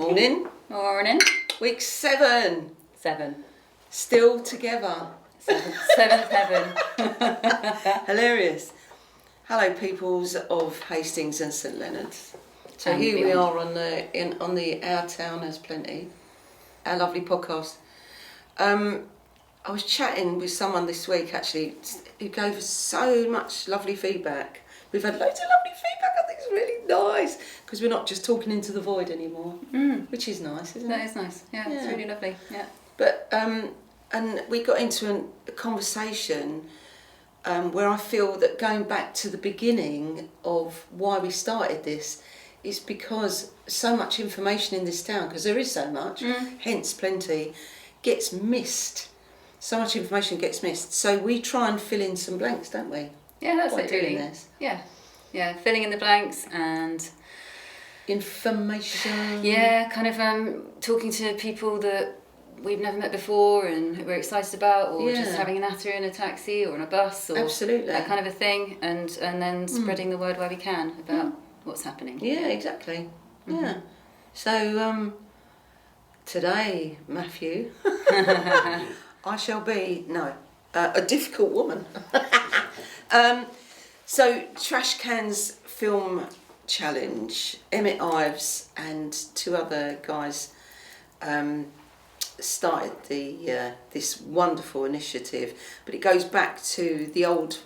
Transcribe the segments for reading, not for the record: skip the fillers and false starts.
Morning. Morning. Week 7. 7. Still together. Seventh heaven. Hilarious. Hello, peoples of Hastings and St Leonard's. So And here we beyond. are on the Our Town Has Plenty, our lovely podcast. I was chatting with someone this week actually who gave us so much lovely feedback. We've had loads of lovely feedback. I think it's really nice because we're not just talking into the void anymore, which is nice, isn't it? That is nice. Yeah, it's really lovely. Yeah. But and we got into a conversation where I feel that going back to the beginning of why we started this is because so much information in this town, because there is so much, hence plenty, gets missed. So much information gets missed. So we try and fill in some blanks, don't we? Yeah, that's By it doing really. this. Yeah, filling in the blanks and Information. kind of talking to people that we've never met before and who we're excited about, or just having a natter in a taxi or on a bus, or Absolutely. that kind of a thing, and then spreading the word where we can about what's happening. Yeah, exactly. Yeah. So today, Matthew, I shall be a difficult woman. So Trash Cans Film Challenge, Emmett Ives and 2 other guys started this wonderful initiative, but it goes back to the old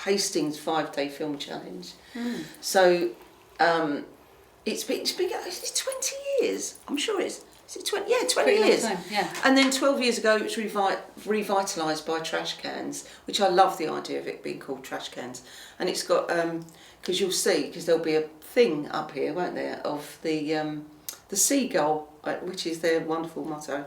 Hastings 5-day film challenge. So it's been 20 years. I'm sure it's 20. Yeah, 20 Pretty long years. time, yeah. And then 12 years ago, it was revitalised by Trash Cans, which I love the idea of it being called Trash Cans. And it's got because you'll see, because there'll be a thing up here, won't there, of the seagull, which is their wonderful motto,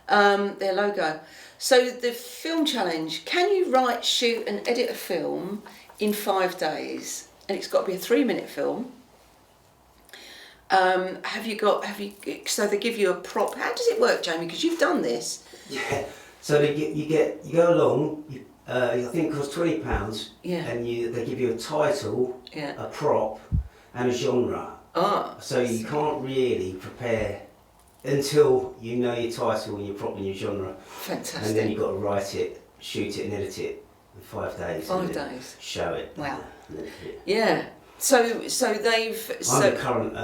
their logo. So the film challenge: can you write, shoot, and edit a film in 5 days? And it's got to be a 3-minute film. So they give you a prop. How does it work, Jamie? Because you've done this. Yeah. So you go along. I think it costs £20. Yeah. And they give you a title, a prop, and a genre. So you can't really prepare until you know your title and your prop and your genre. Fantastic. And then you've got to write it, shoot it, and edit it in 5 days. 5 days. Show it. Wow. Yeah. So they've. I'm the current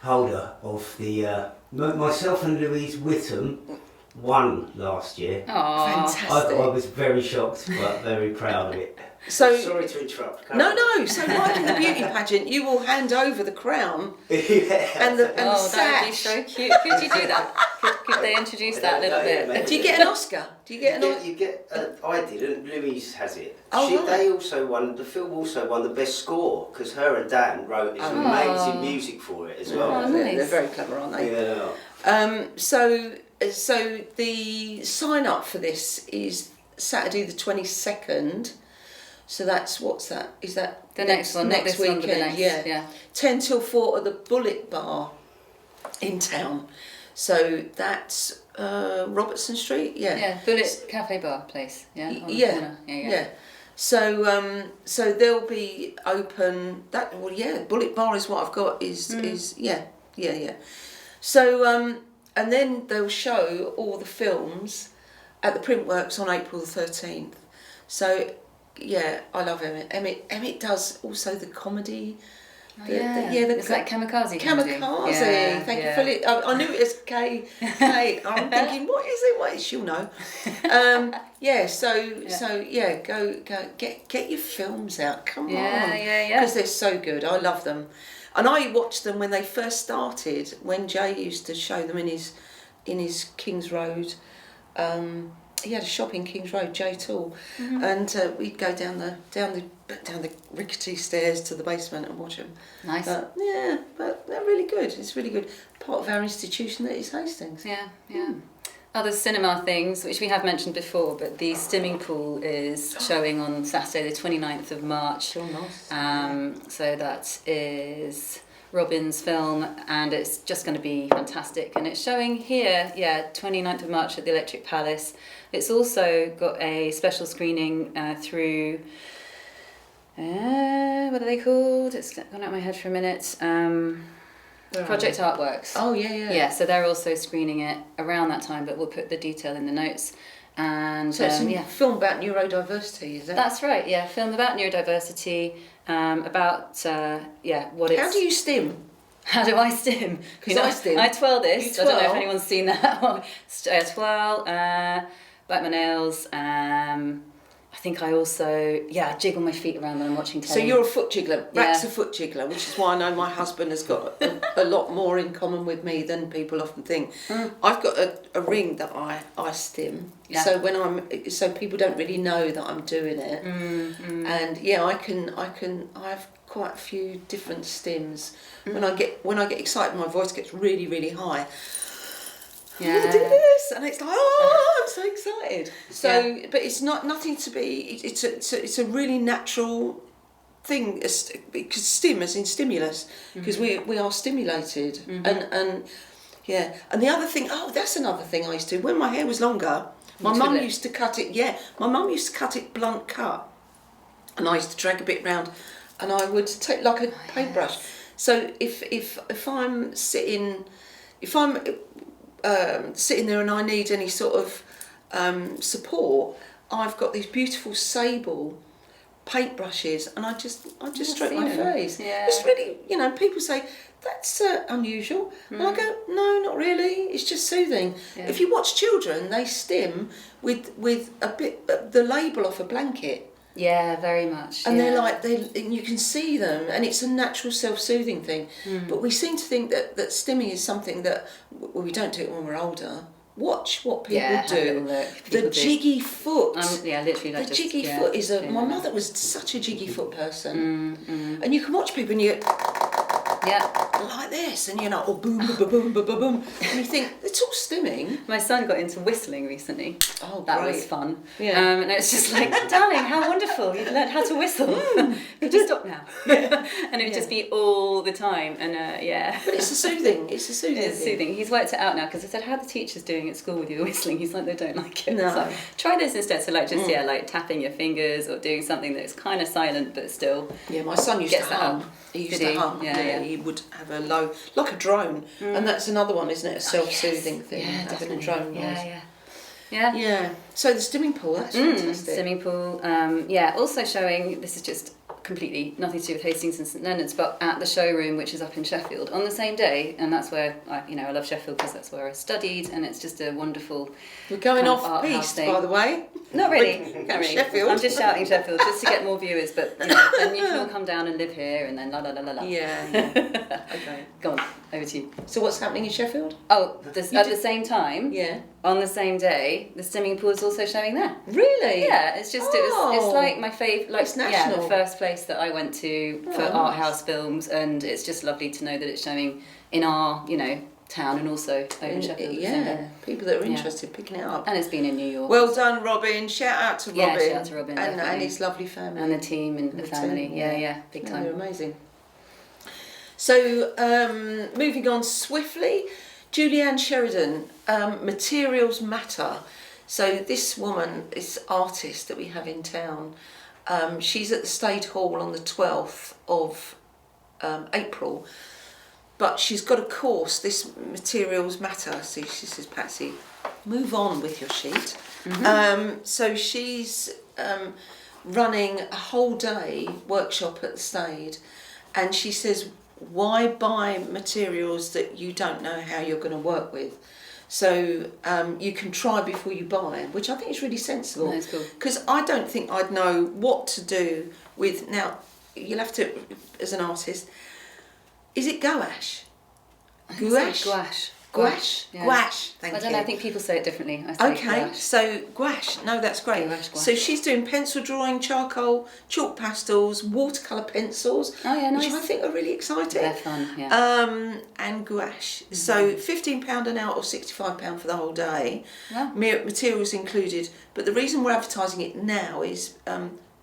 holder of the. Myself and Louise Whittam won last year. Oh, Fantastic. I was very shocked, but very proud of it. So sorry to interrupt. No. So like in the beauty pageant, you will hand over the crown Yeah. and the that would be sash. so cute. Could you do that? Could they introduce that a little bit? maybe. Do you get an Oscar? You get. I didn't. Louise has it. Oh, right. They also won. The film also won the best score because her and Dan wrote this amazing music for it as well. Oh, nice. They're very clever, aren't they? Yeah. So the sign up for this is Saturday the 22nd. So that's what's that? Is that The next one, not next this one, weekend? but the next, yeah. 10 till 4 at the Bullet Bar in town. So that's Robertson Street. Yeah, Bullet Cafe Bar place. Yeah. On the Yeah. corner. Yeah. So they'll be open. Bullet Bar is what I've got. Is yeah. So and then they'll show all the films at the Printworks on April the 13th. So yeah, I love Emmett. Emmett does also the comedy. It's like Kamikaze. Kamikaze. Yeah, Thank you, Philip. I knew it as K. I'm thinking, what is it? What is she'll know? Go get your films out. Come on. Yeah. Because they're so good. I love them, and I watched them when they first started. When Jay used to show them in his Kings Road. He had a shop in Kings Road, Jay Tool, and we'd go down the rickety stairs to the basement and watch them. Nice. But they're really good. It's really good. Part of our institution that is Hastings. Yeah. Other cinema things, which we have mentioned before, but the Stimming Pool is showing on Saturday the 29th of March. Sure, nice. So that is Robin's film, and it's just going to be fantastic. And it's showing here, 29th of March at the Electric Palace. It's also got a special screening through, what are they called? It's gone out of my head for a minute. Project Artworks. Oh, yeah. Yeah, so they're also screening it around that time, but we'll put the detail in the notes. And so it's a film about neurodiversity, is it? That's right, yeah. Film about neurodiversity, about, what it's... How do you stim? How do I stim? Because I stim. I twirl this. You I don't know if twirl? anyone's seen that. Twirl, bite my nails. I think I also, jiggle my feet around when I'm watching telly. So you're a foot jiggler. Rack's Yeah. a foot jiggler, which is why I know my husband has got a lot more in common with me than people often think. I've got a ring that I stim. Yeah. So people don't really know that I'm doing it. And I have quite a few different stims. When I get excited, my voice gets really, really high. I'm gonna do this, and it's like, I'm so excited. So, but it's nothing to be. It's a really natural thing, because stim, as in stimulus, because we are stimulated, and the other thing. Oh, that's another thing I used to do when my hair was longer. My mum used to cut it. Yeah, my mum used to cut it blunt cut, and I used to drag a bit round, and I would take like a paintbrush. So if I'm sitting there and I need any sort of support, I've got these beautiful sable paintbrushes, and I just stroke my face. Yeah. It's really, people say that's unusual, and I go, no, not really. It's just soothing. Yeah. If you watch children, they stim with a bit the label off a blanket. Yeah, very much. And and you can see them, and it's a natural self-soothing thing. But we seem to think that stimming is something that, we don't do it when we're older. Watch what people do. The jiggy foot. Literally like the jiggy foot is my mother was such a jiggy foot person. And you can watch people and you like this, and you're like, boom, boom, boom, boom, boom, boom. And you think, it's all stimming. My son got into whistling recently. Oh, that great. was fun. Yeah. And it's just like, darling, how wonderful, you've learned how to whistle. You just stop now. And it would just be all the time. And But it's a soothing. It's soothing. He's worked it out now, because I said, how are the teachers doing at school with your whistling? He's like, they don't like it. No. So try this instead. So like tapping your fingers or doing something that's kind of silent but still. Yeah, my son used to hum. He used to hum. Yeah. He would have a low, like a drone, and that's another one, isn't it? A self-soothing thing. Yeah, having definitely. a drone noise. Yeah. So the stimming pool, that's fantastic. Stimming pool. Also showing, this is just completely nothing to do with Hastings and St Leonard's, but at the showroom, which is up in Sheffield, on the same day, and that's where I love Sheffield because that's where I studied, and it's just a wonderful. We're going kind of off art house piste, thing. by the way. Not really. Not really. Sheffield. I'm just shouting Sheffield just to get more viewers, but then you can all come down and live here, and then la la la la la. Yeah. Okay. Go on, over to you. So what's happening in Sheffield? Oh, at the same time. Yeah. On the same day, the stimming pool is also showing there. Really? Yeah, it's just it's like my favourite, like It's national. the first place that I went to for art house films, and it's just lovely to know that it's showing in our town and also over in Sheffield. Yeah, people that are interested picking it up. And it's been in New York. Well done, Robin. Shout out to Robin. Yeah, shout out to Robin, and definitely. his lovely family. And the team and the family. team, Yeah, big time. They're amazing. So, moving on swiftly, Julianne Sheridan, Materials Matter. So this woman, this artist that we have in town, she's at the State Hall on the 12th of April, but she's got a course, this Materials Matter. See, she says, Patsy, move on with your sheet. So she's running a whole day workshop at the Stade, and she says, why buy materials that you don't know how you're going to work with? So you can try before you buy, which I think is really sensible. That's cool. Because I don't think I'd know what to do with. Now, you'll have to, as an artist, is it gouache? Gouache? Gouache. Gouache? Yeah. Gouache, thank you. I don't know, I think people say it differently. I say Okay, gouache. so gouache, no, that's great. Gouache. So she's doing pencil drawing, charcoal, chalk pastels, watercolour pencils, Oh yeah, nice. which I think are really exciting. They're fun, yeah. And gouache. So £15 an hour or £65 for the whole day. Wow. Materials included. But the reason we're advertising it now is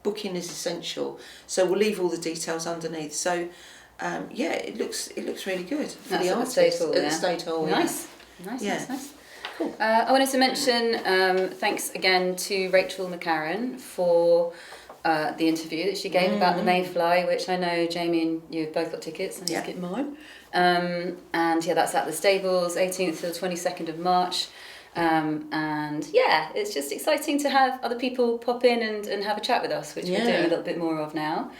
booking is essential. So we'll leave all the details underneath. So it looks really good for That's the at the artist State Hall, at the yeah. State Hall. Nice. Yeah. Nice. Cool. I wanted to mention thanks again to Rachel McCarran for the interview that she gave about the Mayfly, which I know Jamie and you have both got tickets, and Yeah. just get mine. And yeah, that's at the stables, 18th to the 22nd of March. And yeah, it's just exciting to have other people pop in and have a chat with us, which we're doing a little bit more of now.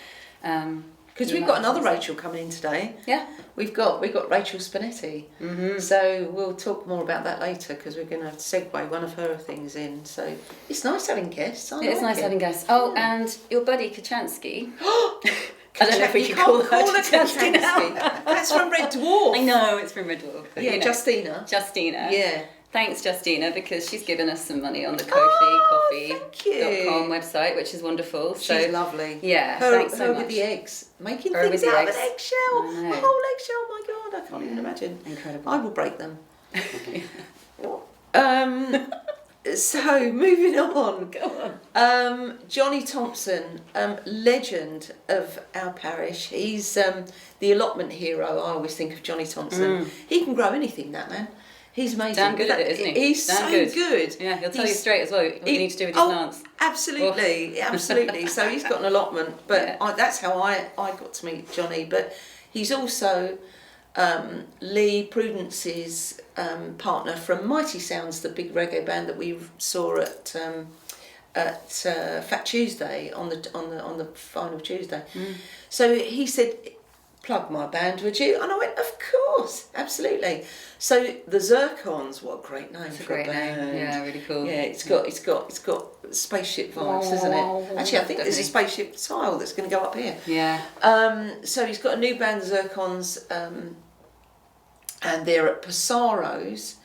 Because we've got another Rachel coming in today. Yeah. We've got Rachel Spinetti. Mm-hmm. So we'll talk more about that later because we're going to segue one of her things in. So it's nice having guests. It's nice having guests. Oh, and your buddy Kachansky. I don't know if we can call her Kachansky now. That's from Red Dwarf. I know, it's from Red Dwarf. Yeah, you know, Justina. Yeah. Thanks, Justina, because she's given us some money on the koficoffee.com website, which is wonderful. She's lovely. Yeah, thanks so much. With the eggs. Making her things out of an eggshell. A whole eggshell, my God, I can't even imagine. Incredible. I will break them. So, moving on. Go on. Johnny Thompson, legend of our parish. He's the allotment hero. I always think of Johnny Thompson. He can grow anything, that man. He's amazing. Damn good at it, isn't he? He's Damn so good. Yeah, he'll tell you straight as well what you need to do with your plants. Absolutely, absolutely. So he's got an allotment, but that's how I got to meet Johnny. But he's also Lee Prudence's partner from Mighty Sounds, the big reggae band that we saw at Fat Tuesday on the final Tuesday. So he said, plug my band, would you? And I went, of course, absolutely. So the Zircons, what a great name for a band. Yeah, really cool. Yeah, it's got spaceship vibes, doesn't it? Actually, I think there's a spaceship tile that's going to go up here. Yeah. So he's got a new band, the Zircons, and they're at Passaro's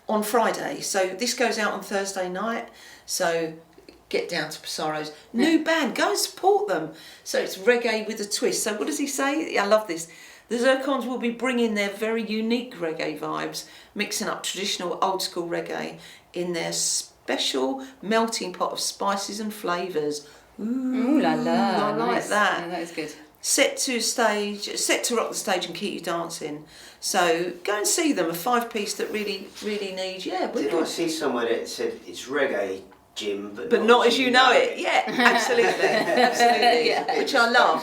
on Friday. So this goes out on Thursday night. So get down to Passaro's. New band, go and support them. So it's reggae with a twist. So what does he say? I love this. The Zircons will be bringing their very unique reggae vibes, mixing up traditional old school reggae in their special melting pot of spices and flavours. Ooh la la. I like that. Yeah, that is good. Set to rock the stage and keep you dancing. So go and see them, a 5-piece that really, really needs, Did I see somewhere that said it's reggae, Jim, but not as you know it. Yeah, absolutely, absolutely. Yeah. Which I love.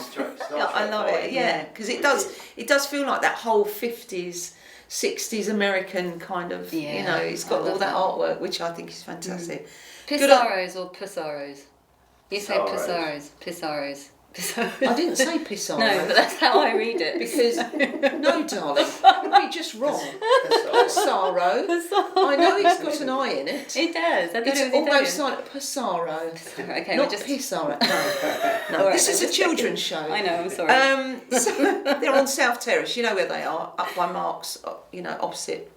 I love it. Yeah, because it does feel like that whole 50s, 60s American kind of. Yeah, you know, it's got all that artwork, which I think is fantastic. Pissaros or Passaros? You say Passaros. Pissaros. I didn't say Pissarro. No, but that's how I read it. Because, no, darling, it would be just wrong. Passaro. I know it's got an I in it. It does. It's almost like Passaro. Okay, not Pissarro. No, right, this is a children's show. I know, I'm sorry. So they're on South Terrace. You know where they are, up by Mark's, opposite.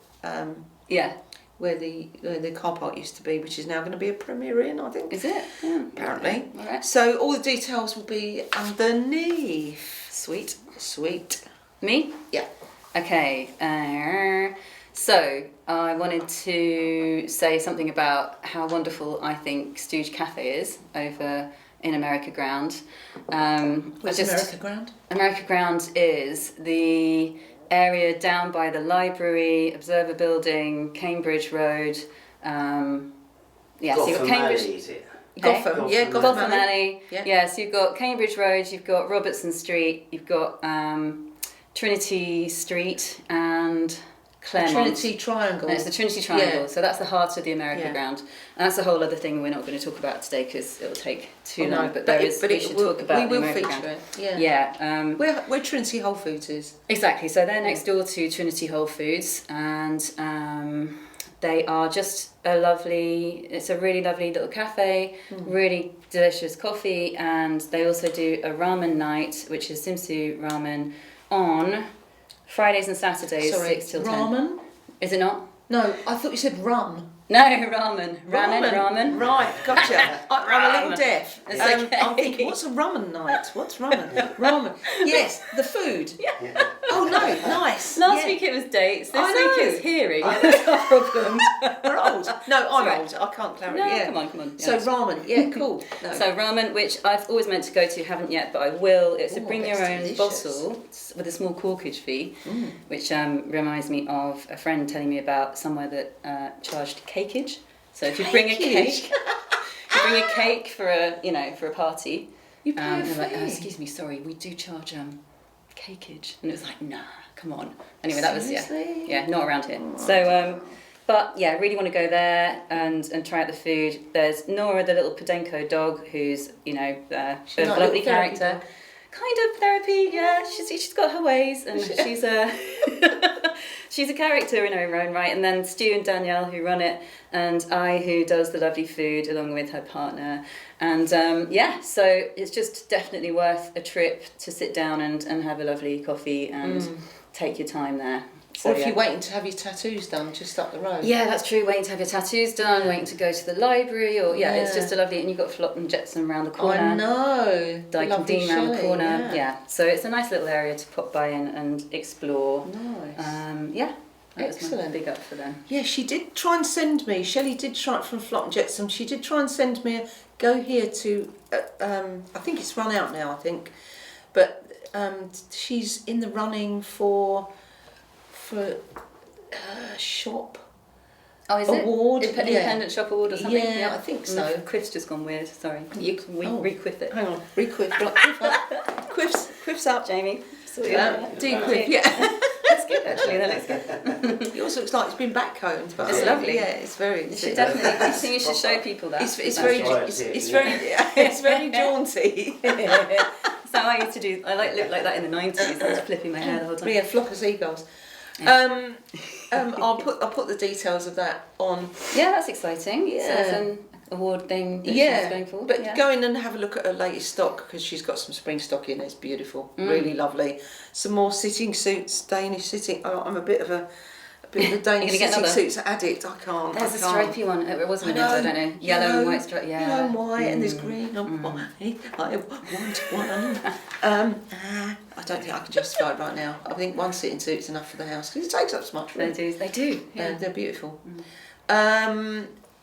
Yeah. Where the car park used to be, which is now going to be a Premier Inn, I think. Is it? Yeah. Apparently. All right. So all the details will be underneath. Sweet. Me? Yeah. Okay. So I wanted to say something about how wonderful I think Stooge Cafe is over in America Ground. Where's America Ground? America Ground is the area down by the library, Observer Building, Cambridge Road. So you've got Cambridge. Alley, is it? Gotham, yeah, Gotham Alley. Yeah. So you've got Cambridge Road, you've got Robertson Street, you've got Trinity Street and Claremont. Trinity Triangle. No, it's the Trinity Triangle. Yeah. So that's the heart of the America Ground. And that's a whole other thing we're not going to talk about today because it'll take too long. But we should talk about the America Ground. It. Yeah. Where Trinity Whole Foods is. Exactly. So they're next door to Trinity Whole Foods, and they are just it's a really lovely little cafe, really delicious coffee, and they also do a ramen night, which is Simsu ramen, on Fridays and Saturdays, 6 till 10. Ramen? Is it not? No, I thought you said rum. No, ramen. Ramen. Right, gotcha. I'm a little deaf. It's okay. I'm thinking, what's a ramen night? What's ramen? Ramen. Yes, the food. Yeah. Oh no, nice. Last week it was dates. This I know. week it's hearing. That's our problem. We're old. No, I'm right. old. I can't clarify. No, Yeah. come on. So ramen, yeah, cool. No. So ramen, which I've always meant to go to, haven't yet, but I will. It's a Ooh, bring your that's own delicious. bottle with a small corkage fee, which reminds me of a friend telling me about somewhere that charged cakeage. So if you bring a cake, for a party. You pay a they're like, fee. excuse me, sorry, we do charge cakeage, and it was like, nah, come on. Anyway, that was Seriously? not around here. So but yeah, I really want to go there and try out the food. There's Nora, the little Podenco dog, who's a She's like a lovely little therapy character. dog. Kind of therapy, yeah. She's got her ways, and she's a she's a character in her own right. And then Stu and Danielle, who run it, and I, who does the lovely food along with her partner. And so it's just definitely worth a trip to sit down and have a lovely coffee and take your time there. So, or if you're waiting to have your tattoos done just up the road. Yeah, that's true. Waiting to have your tattoos done, waiting to go to the library, or it's just a lovely. And you've got Flop and Jetsam around the corner. I know. Dyke and Dean around the corner. Yeah. So it's a nice little area to pop by and explore. Nice. That was my Excellent. big up for them. Yeah, she did try and send me. Shelley did try from Flop and Jetsam. She did try and send me a go here to. I think it's run out now. I think, but she's in the running for shop. Oh, is award? it? Independent Shop Award or something? Yeah, I think so. Quiff's just gone weird, sorry. Re-quiff it. Hang on, re-quiff. Quiff up. Quiff's up. Jamie. De-quiff, yeah. That's good actually, that looks good. Yours looks like it's been backcombed. But It's lovely. Yeah, it's very... You should definitely, I think you should show people that. It's very jaunty. So I used to do, I looked like that in the 90s, I was flipping my hair the whole time. We had flock of seagulls. I'll put the details of that on. Yeah, that's exciting. Yeah. So it's an award thing that she's going for. But go in and have a look at her latest stock because she's got some spring stock in. It's beautiful, really lovely. Some more sitting suits, Danish sitting. Oh, I'm a bit of a Danish sitting suits addict. I can't. There's a stripy one. It wasn't a I don't know. Yellow and white stripe. Yeah. Yellow and white, and there's green and white. I want one. I don't think I can justify it right now. I think one sitting suit's enough for the house because it takes up so much room. They do. Yeah. They're beautiful.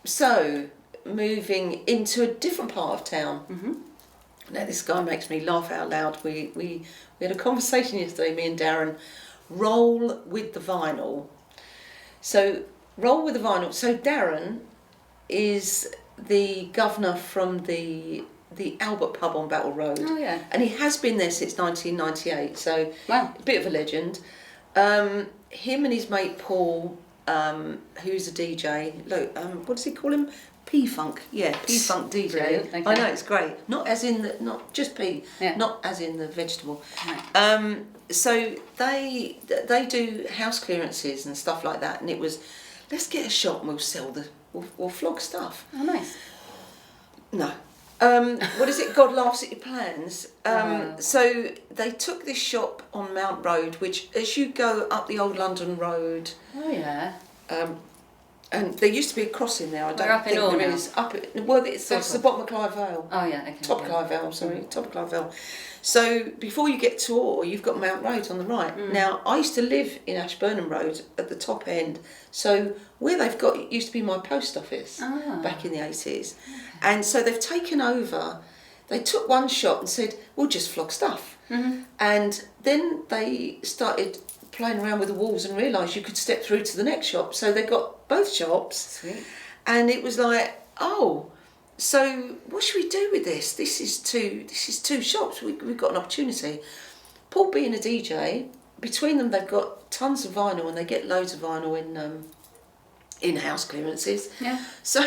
So moving into a different part of town. Now this guy makes me laugh out loud. We had a conversation yesterday, me and Darren. Roll with the vinyl. So roll with the vinyl. So Darren is the governor from the Albert pub on Battle Road. Oh yeah. And he has been there since 1998. So wow, a bit of a legend. Him and his mate Paul, who's a DJ. Look, what does he call him? P-Funk, P-Funk DJ. Brilliant, okay. I know, it's great. Not as in not just P, not as in the vegetable. Right. So they do house clearances and stuff like that, and it was, let's get a shop and we'll flog stuff. Oh, nice. No. What is it? God laughs at your plans. So they took this shop on Mount Road, which as you go up the old London Road. Oh yeah. And there used to be a crossing there. I don't up think in there now. is. That's the bottom of Clive Vale. Oh yeah, okay. Top of Clive Vale, top of Clive Vale. So before you get to Orr, you've got Mount Road on the right. Now I used to live in Ashburnham Road at the top end. So where they've got it used to be my post office back in the 80s, and so they've taken over. They took one shop and said, "We'll just flog stuff," and then they started playing around with the walls and realised you could step through to the next shop. So they got both shops. Sweet. And it was like, oh, so what should we do with this? This is two shops. We've got an opportunity. Paul being a DJ, between them they've got tons of vinyl and they get loads of vinyl in house clearances. Yeah. So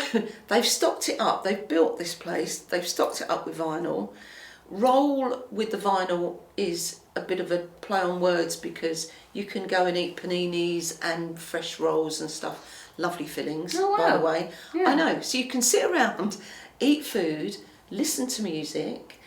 they've stocked it up. They've built this place. They've stocked it up with vinyl. Roll with the vinyl is a bit of a play on words because you can go and eat paninis and fresh rolls and stuff. Lovely fillings, by the way. Yeah. I know. So you can sit around, eat food, listen to music.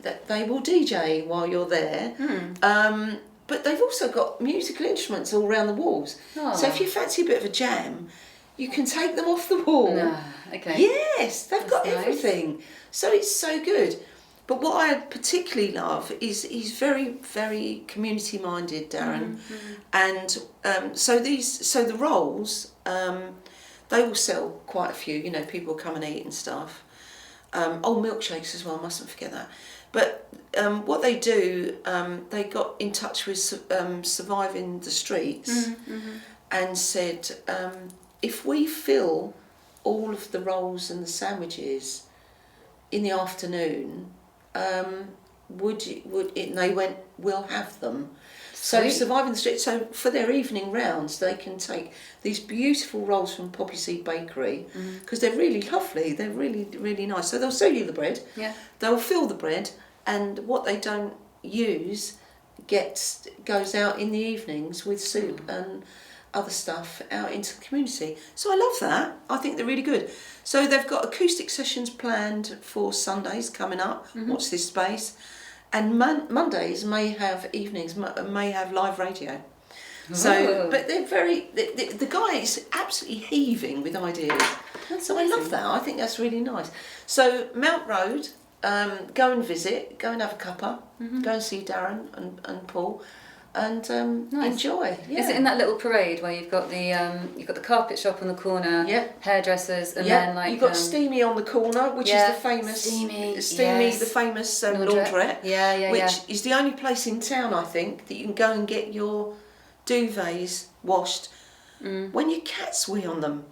They will DJ while you're there. But they've also got musical instruments all around the walls. Oh. So if you fancy a bit of a jam, you can take them off the wall. No. Okay. Yes, they've got everything. So it's so good. But what I particularly love is he's very, very community minded, Darren, and so the rolls they will sell quite a few. You know, people come and eat and stuff. Milkshakes as well. Mustn't forget that. But what they do, they got in touch with Surviving the Streets and said, if we fill all of the rolls and the sandwiches in the afternoon. and they went, we'll have them. So Sweet. Surviving the Street, so for their evening rounds, they can take these beautiful rolls from Poppy Seed Bakery, because they're really lovely, they're really, really nice. So they'll sell you the bread, they'll fill the bread, and what they don't use goes out in the evenings with soup and other stuff out into the community. So I love that. I think they're really good. So they've got acoustic sessions planned for Sundays coming up. Watch this space. And Mondays may have evenings, may have live radio. So, but they're the guy is absolutely heaving with ideas. So I love that. I think that's really nice. So Mount Road, go and visit, go and have a cuppa, go and see Darren and Paul, and enjoy. Yeah. Is it in that little parade where you've got the carpet shop on the corner, hairdressers, and then like you've got Steamy on the corner, which is the famous Steamy, the famous laundrette, which is the only place in town, I think, that you can go and get your duvets washed when your cats wee on them.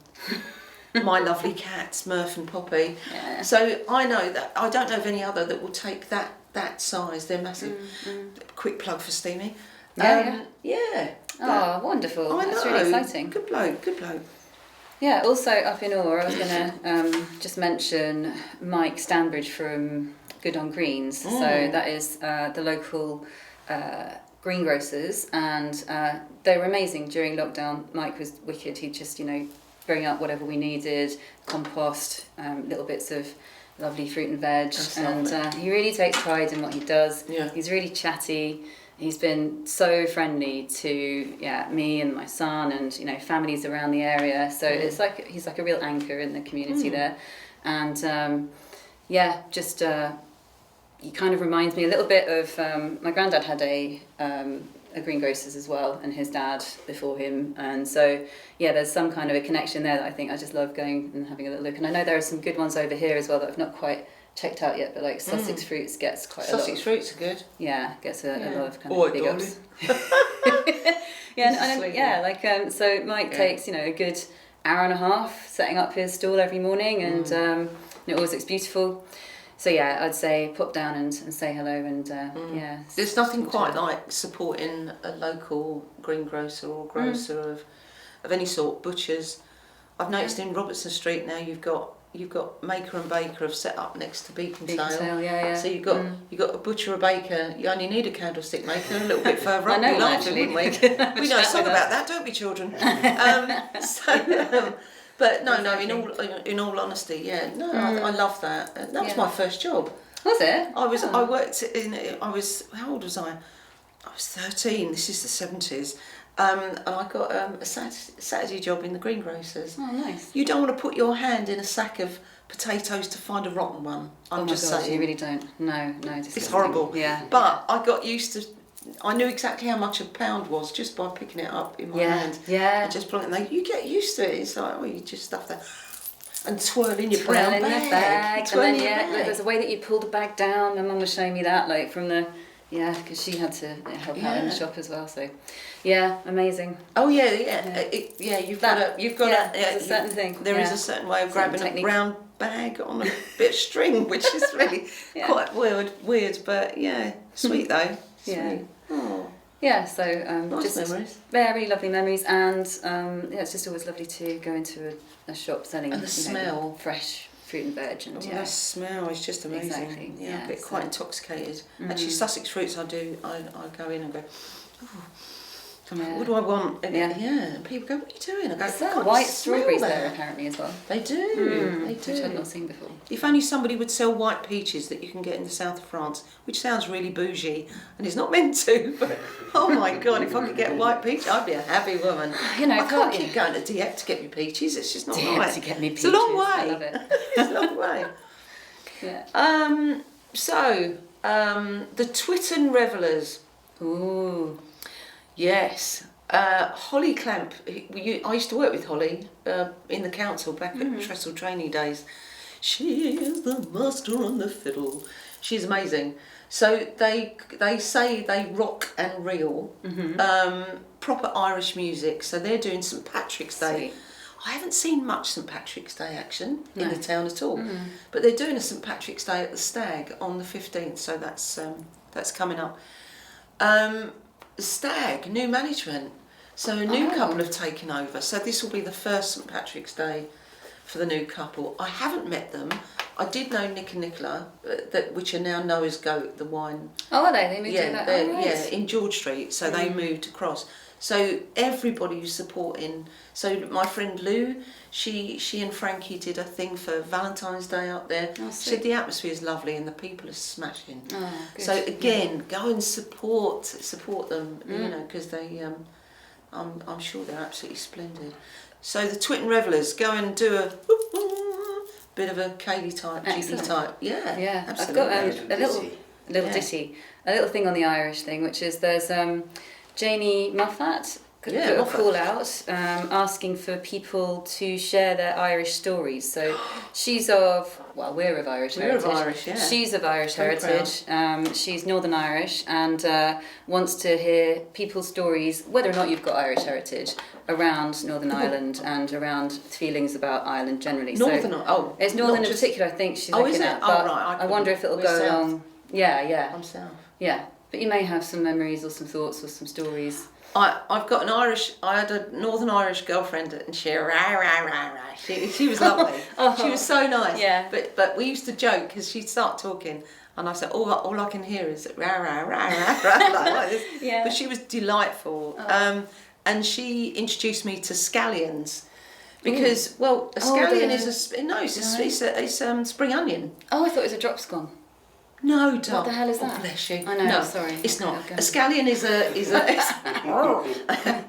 My lovely cats, Murph and Poppy. Yeah. So I know that I don't know of any other that will take that size. They're massive. Quick plug for Steamy. Oh, wonderful. That's really exciting. Good bloke. Yeah, also up in Orr, I was going to just mention Mike Stanbridge from Good on Greens. So that is the local greengrocers, and they were amazing during lockdown. Mike was wicked. He'd just, bring up whatever we needed, compost, little bits of lovely fruit and veg. And he really takes pride in what he does. Yeah. He's really chatty. He's been so friendly to me and my son and families around the area. So it's like he's like a real anchor in the community there, and he kind of reminds me a little bit of my granddad had a greengrocers as well, and his dad before him, and so there's some kind of a connection there that I think I just love going and having a little look. And I know there are some good ones over here as well that I've not quite checked out yet, but like Sussex Fruits gets quite a lot. Sussex Fruits are good. Yeah, gets a lot of kind of big ups. So Mike takes a good hour and a half setting up his stall every morning, and it always looks beautiful. So I'd say pop down and say hello, and There's nothing quite like supporting a local greengrocer or grocer of any sort, butchers. I've noticed in Robertson Street now you've got Maker and Baker have set up next to Beaconsdale. So you've got a butcher, a baker. You only need a candlestick maker a little bit further up. I know, actually, wouldn't we? We know a song about that, don't we, children? But no. In all honesty, I love that. That was my first job. Was it? I worked in. How old was I? I was 13. This is the 70s. And I got a Saturday job in the greengrocers. Oh, nice. You don't want to put your hand in a sack of potatoes to find a rotten one. I'm just saying. You really don't. No. It's horrible. Yeah. But I got used to. I knew exactly how much a pound was just by picking it up in my hand. Yeah. And just pulling it. You get used to it. It's like, you just stuff that. And twirl in your brown bag. And then, there's a way that you pull the bag down. My mum was showing me that, like from the. Yeah, because she had to help out in the shop as well. So, amazing. Oh you've got a certain thing. There is a certain way of grabbing a brown bag on a bit of string, which is really quite weird, but sweet though. Sweet. Oh. Yeah, so nice just memories. Very lovely memories, and it's just always lovely to go into a shop selling and the smell fresh fruit and veg, and the smell is just amazing. Exactly. I get quite intoxicated. Actually, Sussex Fruits, I go in and go, what do I want? And people go, what are you doing? I go, there's white strawberries there apparently as well. They do. They do. Which I've not seen before. If only somebody would sell white peaches that you can get in the south of France, which sounds really bougie, and it's not meant to, but oh my God, if I could get a white peach, I'd be a happy woman. I can't keep going to Dieppe to get me peaches, it's just not right. To get me peaches. It's a long way. I love it. It's a long way. The Twitton Revellers. Ooh. Yes. Holly Clamp, I used to work with Holly in the council back at Trestle trainee days. She is the master on the fiddle. She's amazing. So they say they rock and reel proper Irish music. So they're doing St Patrick's Day. Sweet. I haven't seen much St Patrick's Day action in the town at all, but they're doing a St Patrick's Day at the Stag on the 15th, so that's coming up. Stag, new management, so a new couple have taken over. So this will be the first St Patrick's Day for the new couple. I haven't met them. I did know Nick and Nicola, which are now Noah's Goat, the wine. Oh, are they? They moved to that. Yeah, in George Street. So they moved across. So everybody was supporting. So my friend Lou, she and Frankie did a thing for Valentine's Day up there. Oh, she said the atmosphere is lovely and the people are smashing. Oh, good. So again, go and support them. You know, because they, I'm sure they're absolutely splendid. So the Twitten Revellers, go and do a bit of a Kaylee type, Jiggy type. Yeah, absolutely. I've got a little ditty, a little thing on the Irish thing, which is there's Janie Moffat put a call out asking for people to share their Irish stories. So she's we're of Irish heritage. We're of Irish, yeah. She's of Irish heritage. She's Northern Irish and wants to hear people's stories, whether or not you've got Irish heritage, around Northern Ireland and around feelings about Ireland generally. It's Northern in particular, I think she's looking at. But I wonder if it'll go along. Yeah. I'm south. Yeah, but you may have some memories or some thoughts or some stories. I've got I had a Northern Irish girlfriend and she was lovely. She was so nice. Yeah. But we used to joke because she'd start talking and I said, all I can hear is like this. Yeah. But she was delightful. And she introduced me to scallions. Because, a scallion is spring onion. Oh, I thought it was a drop scone. No, darling. What the hell is that? Oh, bless you. I know, no, sorry. It's not. Okay. A scallion is a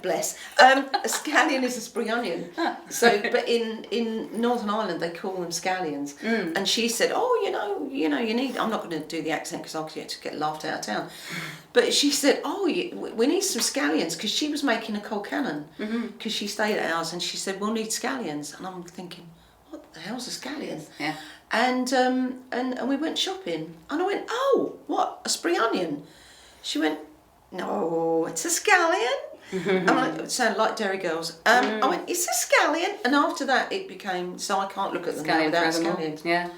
bless. A scallion is a spring onion. So, but in Northern Ireland they call them scallions. And she said, you need. I'm not going to do the accent because I'll get laughed out of town. But she said, we need some scallions because she was making a colcannon because she stayed at ours and she said we'll need scallions and I'm thinking, what the hell's a scallion? Yeah. And we went shopping and I went, what, a spring onion? She went, no, it's a scallion. I'm like, it sounded like Dairy Girls. I went, it's a scallion. And after that it became, so I can't look at them now without scallions. Yeah.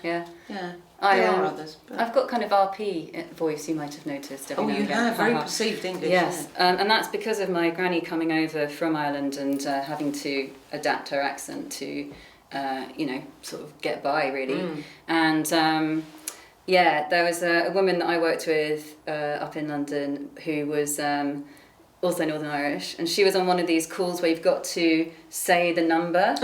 There are others. But I've got kind of RP voice, you might have noticed. You have, very perceived English. Yes, and that's because of my granny coming over from Ireland and having to adapt her accent to sort of get by really. And there was a woman that I worked with up in London who was also Northern Irish, and she was on one of these calls where you've got to say the number to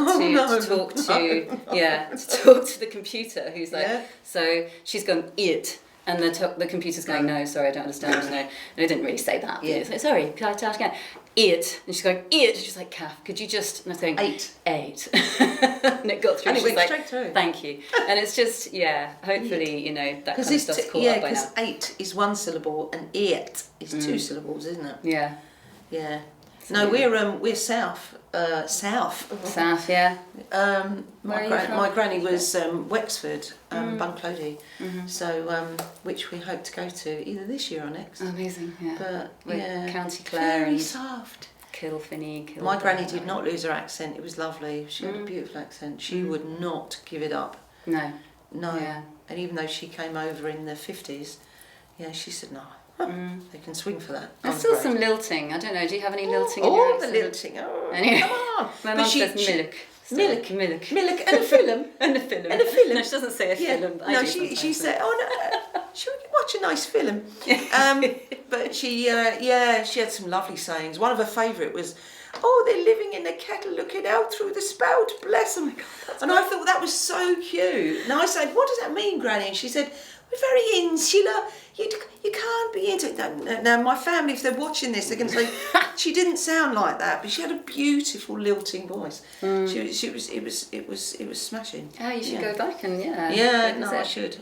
talk to the computer who's like, so she's gone it. And the computer's going, no, sorry, I don't understand. No, I didn't really say that. Yeah. Like, sorry, can I start again? It. And she's going, it. She's like, Kath, could you just... And I was going, eight. And it got through. And it went straight through. Thank you. And it's just, hopefully, that kind of stuff's caught up by now. Because 8 is one syllable and it is 2 syllables, isn't it? Yeah. Yeah. No, we're south. South, yeah. My granny was Wexford, Bunclody, so which we hope to go to either this year or next. Oh, amazing, yeah. But County Clare very and soft. Kilfinny. My granny did not lose her accent. It was lovely. She had a beautiful accent. She would not give it up. No. Yeah. And even though she came over in the 50s, she said no. They can swing for that. There's still some lilting. I don't know. Do you have any lilting in your accent? The lilting. Anyway. Come on. My mum says milk. Milk and a film. and a film. No, she doesn't say a film. But no, she said, should we watch a nice film? But she had some lovely sayings. One of her favourite was, they're living in the kettle looking out through the spout, bless them. And I thought that was so cute. And I said, what does that mean, Granny? And she said, we're very insular. You can't be into it. Now, my family, if they're watching this, they're going to say she didn't sound like that, but she had a beautiful lilting voice. It was smashing. Oh, you should go back and I should.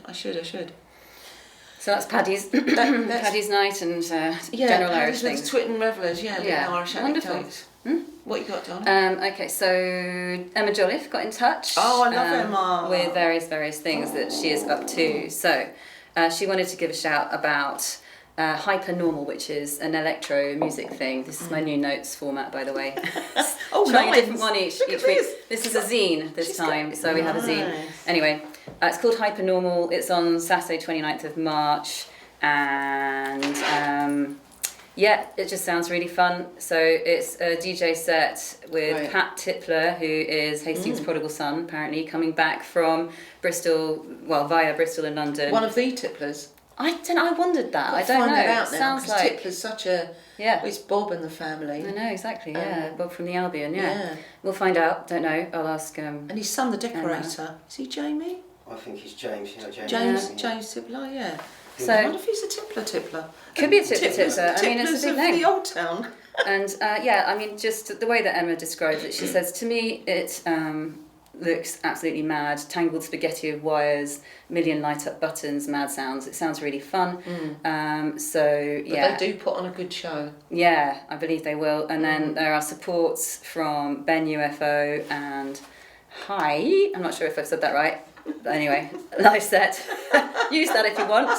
So that's Paddy's Paddy's night and general Irish things. Twitten Revellers, Irish anecdotes. What you got, Donna? Okay, so Emma Jolliffe got in touch. Oh, I love Emma. With various things that she is up to. So she wanted to give a shout about Hyper Normal, which is an electro music thing. This is my new notes format, by the way. Trying a different one each week. This is a zine this She's time, so we have a zine. Nice. Anyway, it's called Hyper Normal. It's on Saturday 29th of March, and it just sounds really fun. So it's a DJ set with Pat Tipler, who is Hastings' prodigal son, apparently, coming back from Bristol, via Bristol and London. One of the Tipplers. I wondered that. I don't know. Out It now, sounds like Tipler's such a... Yeah. It's Bob and the family. I know, exactly, yeah. Bob from the Albion, yeah. We'll find out, don't know. I'll ask... and his son, the decorator. Is he Jamie? I think he's James. James Tippler, yeah. So, I wonder if he's a Tippler. Could be a Tippler. I mean, it's a big name. The old town. And I mean, just the way that Emma describes it, she says, to me, it looks absolutely mad. Tangled spaghetti of wires, million light up buttons, mad sounds. It sounds really fun. But they do put on a good show. Yeah, I believe they will. And then there are supports from Ben UFO and Hi. I'm not sure if I've said that right. But anyway, live set. Use that if you want.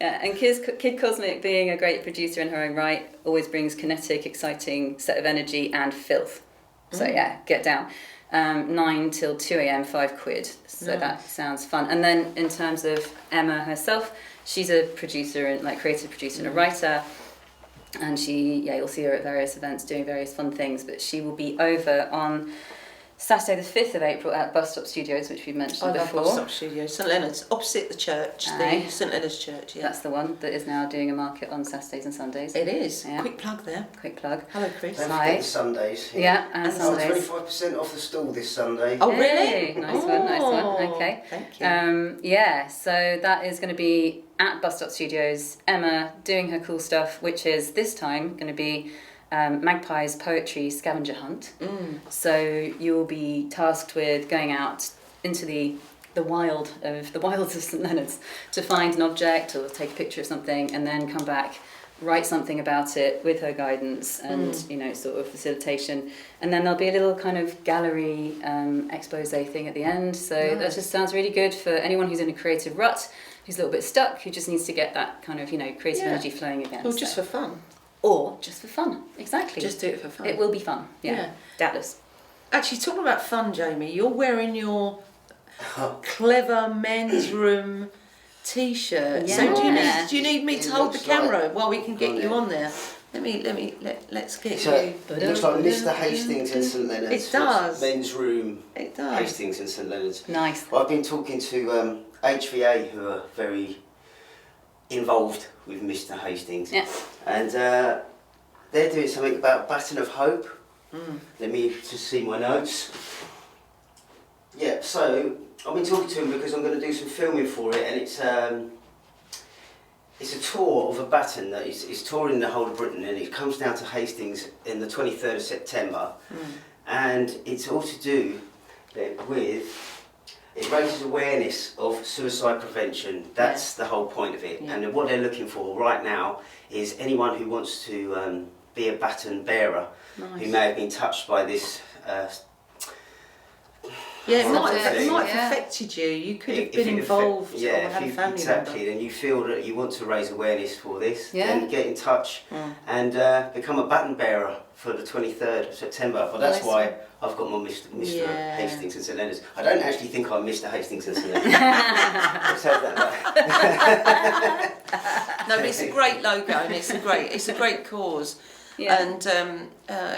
And Kid Cosmic, being a great producer in her own right, always brings kinetic, exciting set of energy and filth. So get down. 9 till 2 a.m, £5. So that sounds fun. And then in terms of Emma herself, she's a producer and creative producer and a writer. And you'll see her at various events doing various fun things. But she will be over on Saturday the 5th of April at Bus Stop Studios, which we've mentioned before. Bus Stop Studios, St Leonard's, opposite the church, the St Leonard's Church, yeah. That's the one that is now doing a market on Saturdays and Sundays. It is. Yeah. Quick plug there. Quick plug. Hello, Chris. Don't forget Sundays. Yeah, and Sundays. 25% off the stall this Sunday. Oh, really? Nice one. Okay. Thank you. So that is going to be at Bus Stop Studios. Emma doing her cool stuff, which is this time going to be Magpie's Poetry Scavenger Hunt. So you'll be tasked with going out into the wilds of St Leonard's to find an object or take a picture of something, and then come back, write something about it with her guidance and sort of facilitation, and then there'll be a little kind of gallery expose thing at the end. So that just sounds really good for anyone who's in a creative rut, who's a little bit stuck, who just needs to get that kind of creative energy flowing again. Or just for fun. Or just for fun, exactly. Just do it for fun. It will be fun, doubtless. Actually, talking about fun, Jamie, you're wearing your clever men's room T-shirt. Yeah. So do you need me to hold the camera while we can get you on there? Let's get you. It looks like Mr. Hastings in St Leonard's. It does. Men's room. It does. Hastings in St Leonard's. Nice. I've been talking to HVA, who are very involved with Mr. Hastings. Yeah. And they're doing something about Baton of Hope. Let me just see my notes. Yeah, so I've been talking to him because I'm going to do some filming for it, and it's a tour of a baton that is touring the whole of Britain, and it comes down to Hastings in the 23rd of September. And it's all to do with... It raises awareness of suicide prevention. That's the whole point of it. And what they're looking for right now is anyone who wants to be a baton bearer, who may have been touched by this. It might have affected you. You could have been involved or had a family member. Then you feel that you want to raise awareness for this, then get in touch and become a baton bearer for the 23rd of September. But that's why I've got my Mr. Hastings and St Leonard's. I don't actually think I'm Mr. Hastings and St Leonard's. Let's have that. No, but it's a great logo and it's a great cause. Yeah. And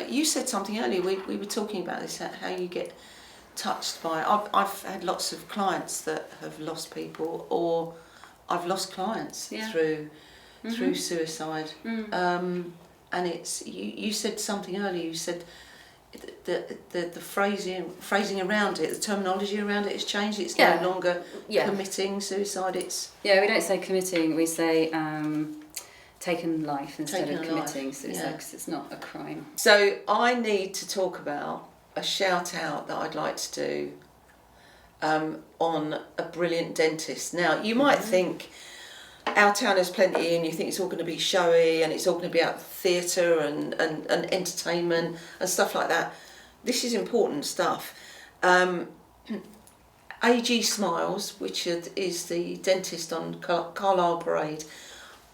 you said something earlier. We were talking about this, how you get touched by. I've had lots of clients that have lost people, or I've lost clients through suicide. And it's you said something earlier. You said the phrasing around it, the terminology around it has changed. It's no longer committing suicide. It's we don't say committing. We say taken life instead of committing suicide, because it's not a crime. So I need to talk about a shout out that I'd like to do on a brilliant dentist. Now you might think our town has plenty, and you think it's all going to be showy and it's all going to be out theatre and entertainment and stuff like that. This is important stuff. AG Smiles, which is the dentist on Carlisle Parade,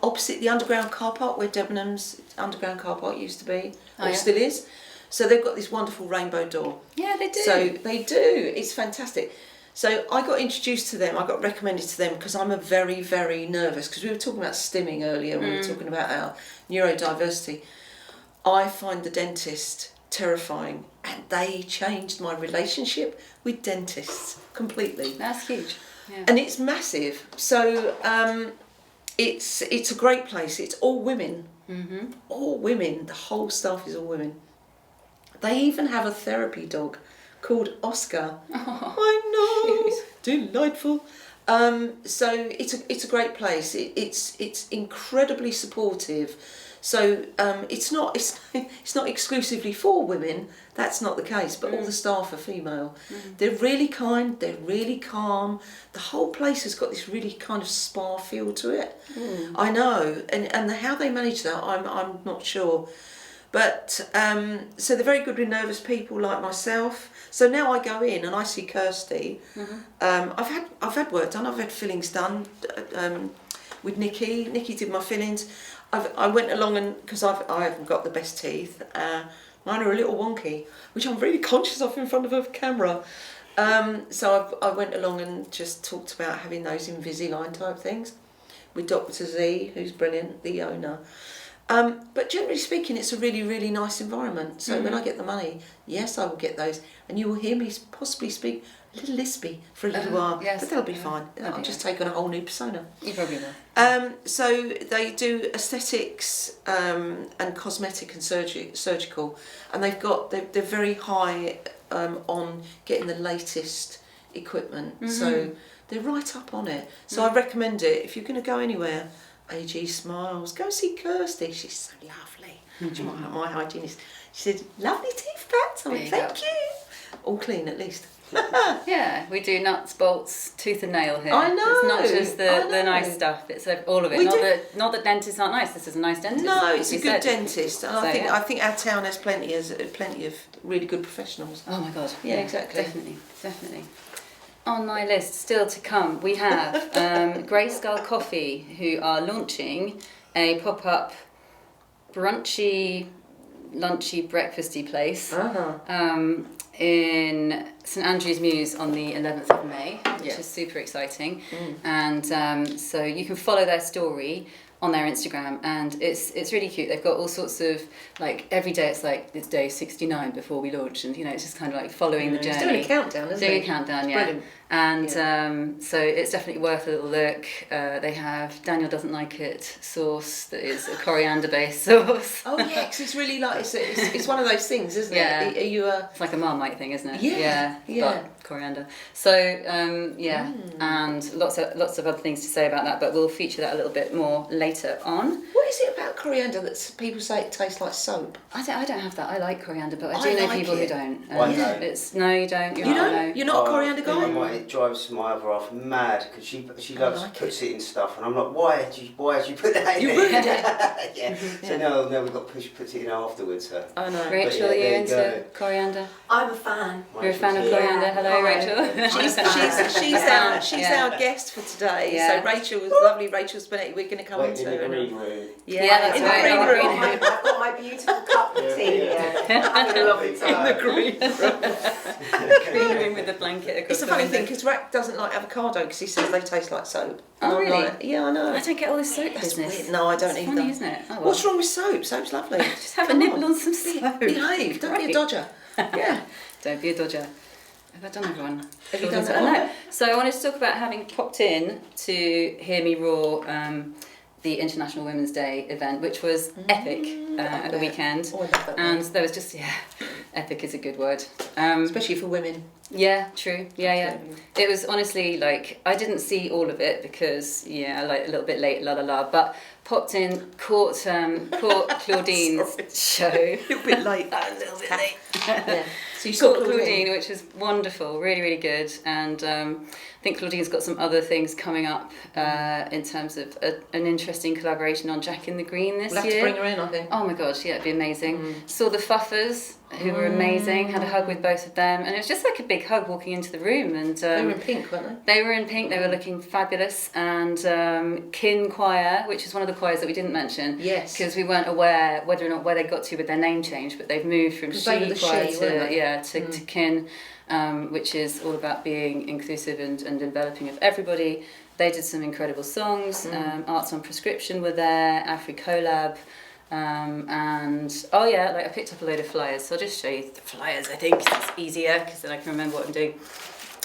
opposite the underground car park where Debenhams underground car park used to be, Oh, or yeah. still is. So they've got this wonderful rainbow door. Yeah, they do. So they do. It's fantastic. So I got introduced to them. I got recommended to them because I'm a very, very nervous. Because we were talking about stimming earlier. We were talking about our neurodiversity. I find the dentist terrifying, and they changed my relationship with dentists completely. That's huge. Yeah. And it's massive. So it's a great place. It's all women. Mm-hmm. All women. The whole staff is all women. They even have a therapy dog called Oscar. Oh, I know, delightful. So it's a great place. It's incredibly supportive. So it's not exclusively for women. That's not the case. But all the staff are female. They're really kind. They're really calm. The whole place has got this really kind of spa feel to it. I know, and how they manage that, I'm not sure. But so they're very good with nervous people like myself. So now I go in and I see Kirsty. I've had work done. I've had fillings done with Nikki. Nikki did my fillings. I went along and because I haven't got the best teeth. Mine are a little wonky, which I'm really conscious of in front of a camera. So I went along and just talked about having those Invisalign type things with Dr. Z, who's brilliant, the owner. But generally speaking, it's a really, really nice environment. So when I get the money, yes, I will get those. And you will hear me possibly speak a little lispy for a little while. yes. But that'll be fine. I'll just take on a whole new persona. You probably will. So they do aesthetics and cosmetic and surgical. And they're very high on getting the latest equipment. So they're right up on it. So I recommend it. If you're going to go anywhere, AG Smiles, go see Kirsty, she's so lovely. She might like my hygienist. She said, lovely teeth, Pat. I went, thank you. All clean at least. Yeah, we do nuts, bolts, tooth and nail here. I know, It's not just I the know. nice stuff. It's all of it. We Not that dentists aren't nice. This is a nice dentist. No, it's as a you good said. dentist. And So, I think our town has plenty of really good professionals. Oh my god. Yeah, exactly. Definitely. On my list, still to come, we have Grey Skull Coffee, who are launching a pop-up brunchy, lunchy, breakfasty place in St Andrew's Mews on the 11th of May, which is super exciting. And so you can follow their story on their Instagram, and it's really cute. They've got all sorts of, like, every day it's day 69 before we launch, and it's just kind of like following the journey. He's doing a countdown, isn't he? Doing a countdown, yeah. Brilliant. And so it's definitely worth a little look. They have Daniel Doesn't Like It sauce that is a coriander-based sauce. Oh yeah, because it's really like it's one of those things, isn't Yeah. it? Are you a It's like a Marmite thing, isn't it? Yeah. But coriander. So and lots of other things to say about that, but we'll feature that a little bit more later on. What is it about coriander that people say it tastes like soap? I don't have that. I like coriander, but I I do know like people it. who don't. I don't. No, you don't. You're You not, don't? no. You're not a coriander guy? It drives my other half mad because she loves like puts it in stuff, and I'm like, why did you put that in? You there? ruined it. Yeah. So no, we got puts it in afterwards. So. I know. Rachel, yeah, are you there you into go. coriander? I'm a fan. You're a fan of Yeah. coriander? Hello, Hi. Rachel. She's our guest for today. Yeah. So Rachel, lovely Rachel Spinetti, we're going to come Wait into in the her. green room. Yeah, that's in the right. green In the room. green I've got my beautiful cup of tea here. Yeah. I'm having a lovely time. In the green room. green room with a blanket across It's a the funny window. thing because Rack doesn't like avocado because he says they taste like soap. Oh, And I'm really? like, yeah, I know. I don't get all this soap That's business. weird. No, I don't It's either. funny, isn't it? Oh, well. What's wrong with soap? Soap's lovely. Just have a Come nibble on some soap. Behave. Don't be a Great. dodger. Yeah. Don't be a dodger. Have I done everyone? Have you Sure done done. that? No. So I wanted to talk about having popped in to Hear Me Roar, the International Women's Day event, which was epic at the weekend. Oh, I love that And word. there was just, epic is a good word. Especially for women. Yeah, true. Yeah. Absolutely. It was honestly like, I didn't see all of it because, like a little bit late, but popped in, caught Claudine's show. A little bit late. A little bit late. Yeah. So you saw Caught Claudine. Claudine, which was wonderful, really, really good. And I think Claudine's got some other things coming up in terms of an interesting collaboration on Jack in the Green this We'll have year. to bring her in, I think. Oh my gosh, yeah, it'd be amazing. Saw the Fuffers who were amazing. Had a hug with both of them, and it was just like a big hug walking into the room. And They were in pink, weren't they were in pink. They were looking fabulous. And Kin Choir, which is one of the choirs that we didn't mention, Yes. because we weren't aware whether or not where they got to with their name change, but they've moved from 'Cause they were She the Choir She, weren't they? to Kin, which is all about being inclusive and enveloping of everybody. They did some incredible songs. Arts on Prescription were there, AfriCollab. And I picked up a load of flyers, so I'll just show you the flyers. I think 'cause it's easier, because then I can remember what I'm doing.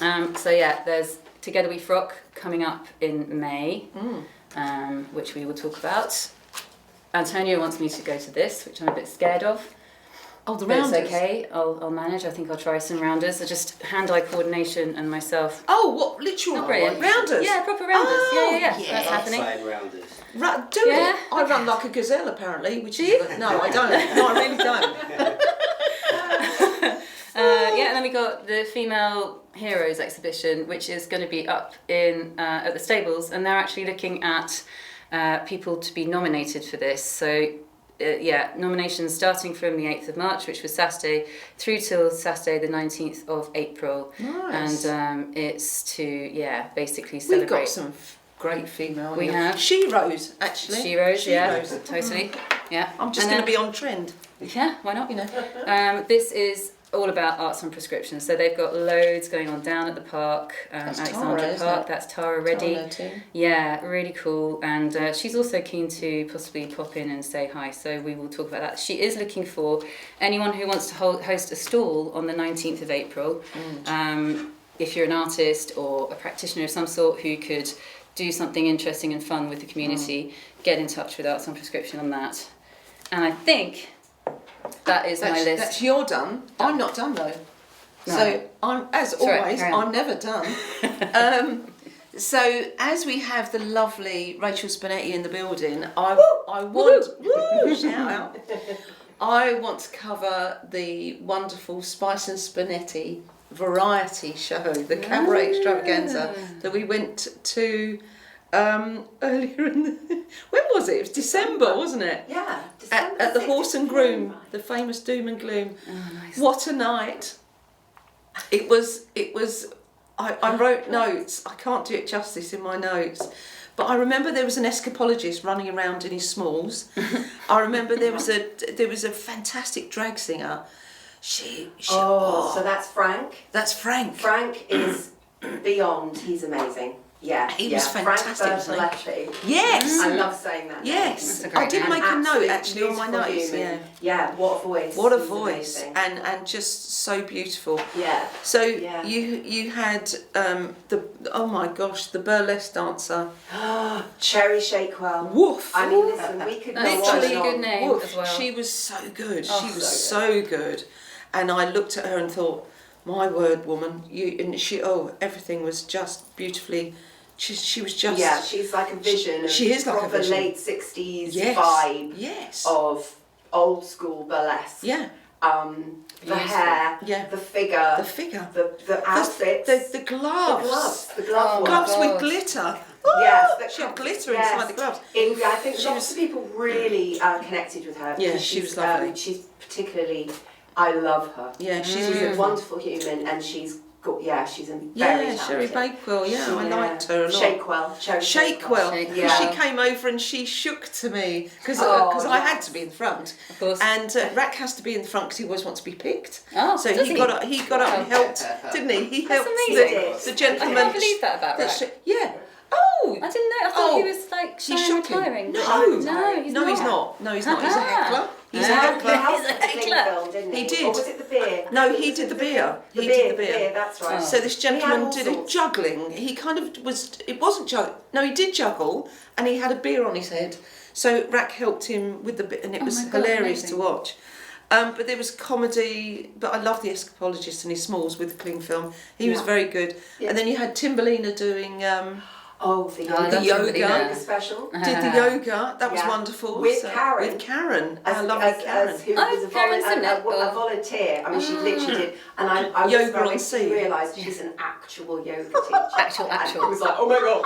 There's Together We Frock coming up in May, which we will talk about. Antonio wants me to go to this, which I'm a bit scared of. Oh, the But it's rounders. okay, I'll manage. I think I'll try some rounders. So just hand-eye coordination and myself. Oh, what, literal Not brilliant. rounders? Yeah, proper rounders. Oh, yeah. yeah. That's happening. Flying rounders. Do Yeah. it. I run like a gazelle, apparently. Which Do you? No, I don't. No, I really don't. And then we got the Female Heroes exhibition, which is going to be up in at the stables, and they're actually looking at people to be nominated for this. So, nominations starting from the 8th of March, which was Saturday, through till Saturday the 19th of April. Nice. And it's to, basically We've celebrate. got some great female. We have. She-Rose, actually. She-Rose, yeah, She-Rose. totally. Yeah. I'm just And going to then- be on trend. Yeah, why not? You know. This is all about Arts on Prescription. So they've got loads going on down at the park, That's Alexandra Tara, isn't Park. it? That's Tara Reddy. Tara too. Yeah, really cool. And she's also keen to possibly pop in and say hi. So we will talk about that. She is looking for anyone who wants to host a stall on the 19th of April. If you're an artist or a practitioner of some sort who could do something interesting and fun with the community, get in touch with Arts on Prescription on that. And I think that is my list. That's you're done. I'm not done though. No. So I'm, as Sorry, always, carry on. I'm never done. So as we have the lovely Rachel Spinetti in the building, I want shout out. I want to cover the wonderful Spice and Spinetti variety show, the cabaret extravaganza that we went to earlier in the... When was it? It was December, wasn't it? Yeah. December At the 6th Horse and of Groom, December. the famous Doom and Gloom. Oh, nice. What a night! It was. I wrote notes. I can't do it justice in my notes, but I remember there was an escapologist running around in his smalls. I remember there was a fantastic drag singer. So that's Frank. That's Frank. Frank is beyond. He's amazing. Yeah. He was fantastic, Frank wasn't Bertoletti. Yes. I love saying that. Yes, That's a great I did name. make a note Absolute actually on my beautiful notes. human. Yeah, Yeah. What a voice. what a He's voice, amazing. and just so beautiful. Yeah. So Yeah. you had the burlesque dancer. Cherry Shakewell. Woof. I mean, listen, we could That's go on such a and good on. name Woof. as well. She was so good. Oh, She was so so good. And I looked at her and thought, my word, woman, everything was just beautifully. She was just. Yeah, she's like a vision of She is like a proper vision. late 60s Yes. vibe Yes. of old school burlesque. Yeah. The Beautiful. hair, Yeah. the figure, The figure. the outfits, The gloves. the glove work. Gloves Oh, with God. glitter. Yes, that She had comes- glitter yes. inside the gloves. I think She lots was- of people really connected with her. Yeah, because she she's, was lovely. She's particularly, I love her. Yeah, she's She's a beautiful. wonderful human, and she's a very Yeah, Sherry talented. Bakewell. Yeah, I liked her a lot. Shakewell, Cherry Shakewell. Shakewell. Yeah. She came over and she shook to me because Oh, I had yes. to be in the front. Of course. And Rack has to be in the front because he always wants to be picked. Oh, So does he he? got up. He got up and helped, didn't he? He That's helped amazing. the I gentleman. can't believe that about that's- Rack. Yeah. Oh. I didn't know. I thought he was like He's shy and shocking. retiring. No. No, he's No, not. he's not. No, he's not. He's a heckler. He's a Ah. heckler. He's a heckler. Film, didn't he? He did. Or was it the beer? No, he did the beer. The He beer, did the beer. that's right. Oh. So this He had gentleman all did a sorts. juggling. He kind of was. It wasn't juggle. No, he did juggle, and he had a beer on his head. So Rack helped him with the bit, and it Oh was my God, hilarious amazing. to watch. But there was comedy. But I love the escapologist and his smalls with the cling film. He was Yeah. very good. Yeah. And then you had Timberlina doing Oh, I the love yoga. Timberlina. special. did the yoga. That was Yeah. wonderful. With Karen. With Karen. As, Our lovely as, Karen. as who Oh, was a, Karen's in it, a or- volunteer. I mean, she literally did. And I was Yoga very on sea. realised she's an actual yoga teacher. Actual. And I was like, oh my god.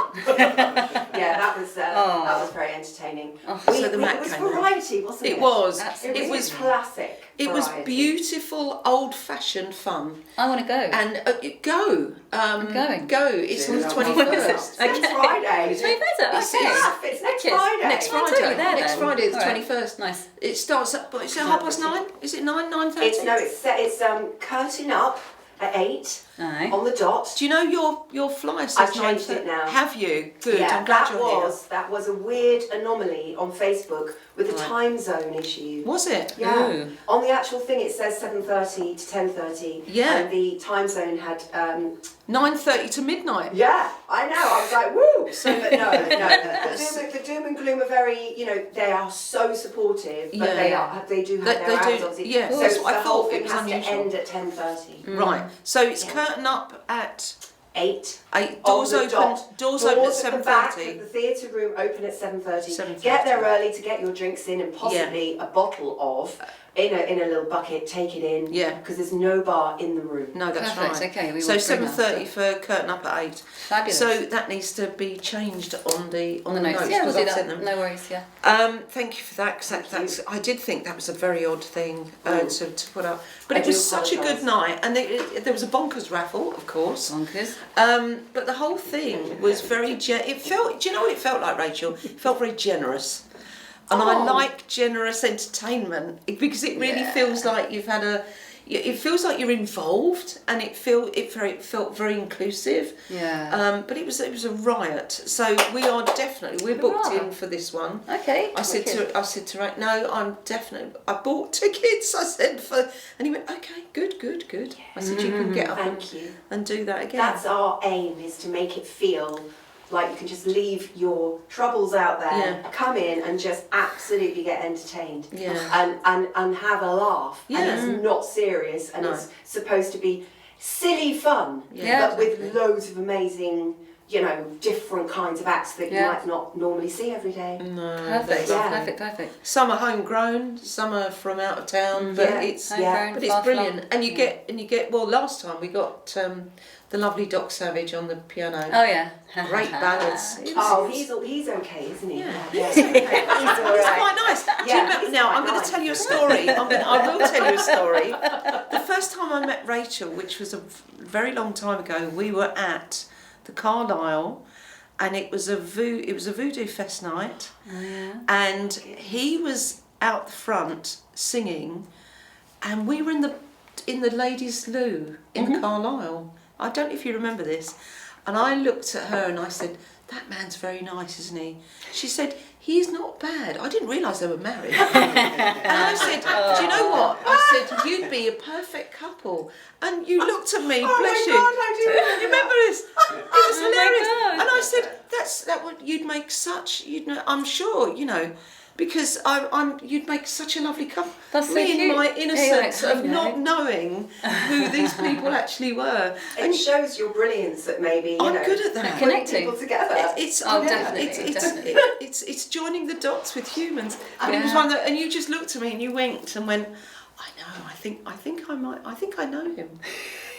Yeah, that was very entertaining. Oh. So the Mac it was came out. variety, wasn't it? It was. Absolutely. It was classic. It was variety. beautiful, old-fashioned fun. I want to go. And go. I'm going. Go. It's on the Yeah. 21st. Next Friday. It's my birthday. It's- Okay. It's next Wicked. Friday. Next I'll Friday. take you there Next then. Friday, the All right. 21st. Nice. It starts at, is it 9:30? Is it 9:30? It's curtain up at 8 Aye. on the dot. Do you know your flyer says I've changed 9:30? it now. Have you? Good. Yeah, I'm glad that you're that was a weird anomaly on Facebook with a Right. time zone issue. here. Was it? Yeah. Ooh. On the actual thing, it says 7:30 to 10:30. Yeah. And the time zone had. 9:30 to midnight. Yeah, I know. I was like, woo. So, but no. The doom and gloom are very. They are so supportive, but Yeah. they do have They- their they hours. do, Obviously. yeah, So that's the what I whole thought. thing It was has unusual. to end at 10:30. Right. So it's Yeah. curtain up at 8. 8. On Doors the open. dot. Doors open at at the back 7:30. of the theatre room open at 7:30. 7:30. Get there early to get your drinks in and possibly a bottle of in a little bucket. Take it in. Yeah. Because there's no bar in the room. No, that's Perfect. right. Okay, we So will bring that. 7:30 for curtain up at 8. Fabulous. So that needs to be changed on the on the notes. Yeah, we'll because do I've that. sent them. No worries. Yeah. Thank you for that. 'Cause Thank that's I did think that was a very odd thing Mm. to put up, but I it do was such a apologise. good night, and there was a bonkers raffle, of course. Bonkers. But the whole thing was very. It felt. Do you know what it felt like, Rachel? It felt very generous, and I Oh. like generous entertainment because it really Yeah. feels like you've had a. It feels like you're involved, and it felt very inclusive. Yeah. But it was a riot. So we're booked in for this one. Okay. I said to Ray, no, I bought tickets. I said and he went, okay, good. I said, you can get up Thank you. and do that again. That's our aim, is to make it feel like you can just leave your troubles out there, Yeah. come in and just absolutely get entertained. Yeah. And have a laugh. Yeah. And it's not serious, and No. it's supposed to be silly fun, Yeah, but with loads of amazing, different kinds of acts that you Yeah. might not normally see every day. No, Perfect. that's Yeah. Perfect. some are homegrown, some are from out of town, but Yeah. it's Homegrown, but it's far-flung. brilliant. And you get well. Last time we got the lovely Doc Savage on the piano. Oh yeah. Great ballads. Oh, he's okay, isn't he? Yeah. Yeah. He's quite nice. Do you Yeah, remember, he's now quite I'm going nice. to tell you a story. I will tell you a story. The first time I met Rachel, which was a very long time ago, we were at the Carlisle, and it was a Voodoo Fest night, Oh yeah. and he was out the front singing, and we were in the ladies' loo in the Carlisle. I don't know if you remember this, and I looked at her and I said, "That man's very nice, isn't he?" She said, "He's not bad." I didn't realise they were married. And I said, "Do you know what?" I said, "You'd be a perfect couple." And you looked at me, bless you. You remember this? It was hilarious. God. And I said, you'd make such, I'm sure, because you'd make such a lovely couple. That's so me cute. in my Yeah, innocence you're like, of I know. not knowing who these people actually were. It shows your brilliance that maybe I'm good at that. putting Connecting. people together. Definitely. It's joining the dots with humans. And it was Yeah. one that, and you just looked at me and you winked and went, I know. I think I know him.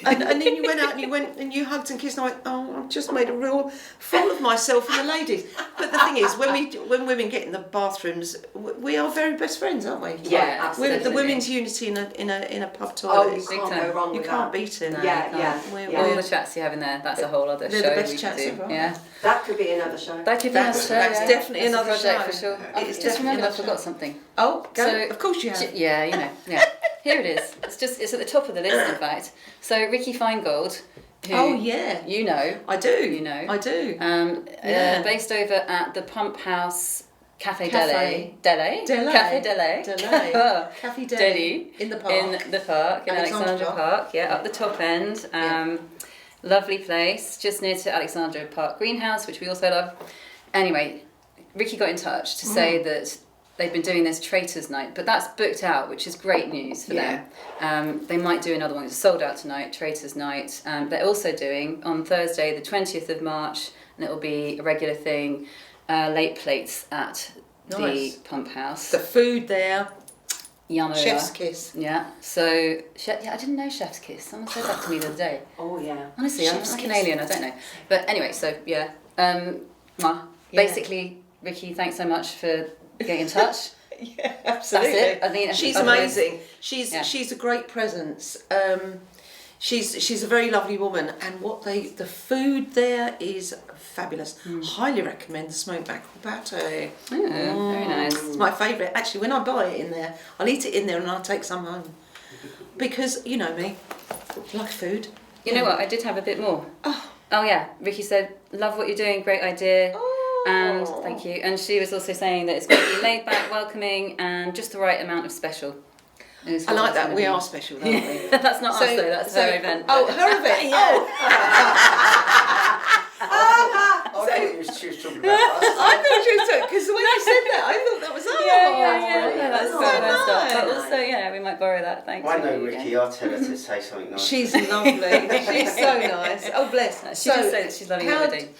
And then you went out and you hugged and kissed, and I went, oh, I've just made a real fool of myself and the ladies. But the thing is, when women get in the bathrooms, we are very best friends, aren't we? Yeah, absolutely. The women's unity in a pub Oh, toilet. you is- can't go wrong you with can't that. beat it. No, Yeah, you can't. yeah. We're- All the chats you have in there, that's a whole other They're show the best we chats could do. ever. Yeah. That could be another show. That could be another That's- show. that's yeah. definitely That's a another project show. for sure. It's Just definitely remember, I another forgot show. something. Oh, go. So- Of course you have. Yeah, yeah. Here it is. It's at the top of the list, in fact. So Ricky Feingold, who Oh, yeah. you know, I do. You know. I do. yeah. Based over at the Pump House Cafe Cafe. Dele. Dele. Cafe Dele. Dele. Cafe Deli. Deli. In the park. In the park, in Alexandra Alexandra Park. Yeah, up the top end. Yeah. Lovely place, just near to Alexandra Park Greenhouse, which we also love. Anyway, Ricky got in touch to say that they've been doing this Traitors Night, but that's booked out, which is great news for them. They might do another one. It's sold out tonight, Traitors Night. They're also doing on Thursday, the 20th of March, and it'll be a regular thing, late plates at Nice. the Pump House. The food there. Yummy. Chef's kiss. Yeah. So, I didn't know Chef's Kiss. Someone said that to me the other day. Oh yeah. Honestly, I'm Chef's like an kiss. alien. I don't know. But anyway, so yeah. Yeah. Basically, Ricky, thanks so much for getting in touch. Yeah, absolutely. That's it. I mean, She's otherwise- amazing. She's a great presence. She's a very lovely woman, and the food there is fabulous. Highly recommend the smoked mackerel pate. Very nice. It's my favourite. Actually, when I buy it in there, I'll eat it in there and I'll take some home because you know me, like food. You know what? I did have a bit more. Oh. Oh yeah, Ricky said, "Love what you're doing. Great idea." Oh. And thank you. And she was also saying that it's going to be laid back, welcoming, and just the right amount of special. I like that. We are special, aren't we? That's not us though. That's her event. Oh, her event. She was talking about us. I thought she was talking because when you said that, I thought that was us. Yeah, that's Oh, so her stuff. But nice. also, yeah, we might borrow that. Thanks. I know Ricky, Ricky, again. I'll tell her to say something nice. She's lovely. She's so nice. Oh, bless. She just said that she's loving everything.